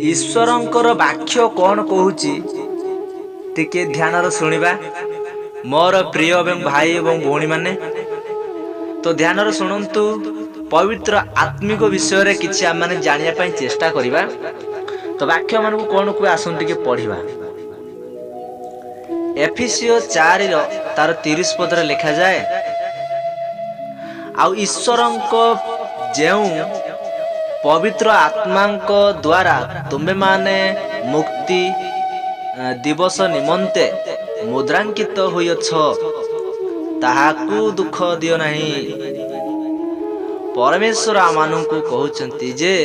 ईश्वरंकर वाक्य कौन कहूची टिके ध्यान शुणिबा मोर प्रिय एवं भाई एवं भौणी माने तो ध्यान शुणु पवित्र आत्मिक विषय रे किछि आम माने जानिया पई चेष्टा करिबा। तो वाक्य मान कौन को आसन टिके पढ़िबा। एफिसियो 4 रो तार 30 पद रे लिखा जाए आउ ईश्वरंको जेउ पवित्र आत्मांक द्वारा तुम्बे माने मुक्ति दिवस निमंते मुद्रांकित होइछ ताहाकू दुख दियो नहीं। परमेश्वर आमानंकु कहउचंती जे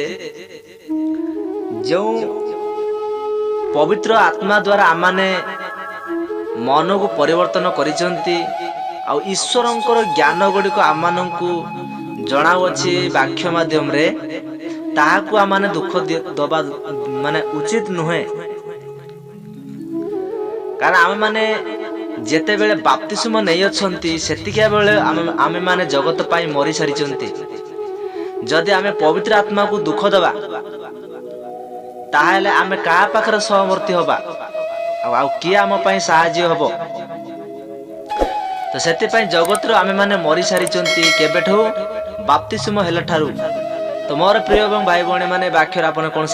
जो पवित्र आत्मा द्वारा आमाने मन को परिवर्तन करिसंती आ ईश्वरंकर ज्ञान गुड़िक आमानंकु जणावछि वाक्य माध्यम रे ताहाकू आमाने दुख दबा माने उचित नुहे। कारण आमे माने जेते बेले बाप्तिस्म नै अछंती सेतिके बेले आमे माने जगत पाई मरि सारिचंती। जदि आमे पवित्र आत्मा को दुख दबा ताहेले आमे का पाखरे सहमर्ति होबा आ किए आम पाई साहाय्य हबो। तो सेति पाई जगत रो आमे माने मरि सारिचंती केबेठो बाप्तिस्म हेला ठारू। तो मोर प्रिय एवं भाई भौणी माने वाक्यर आपन कोन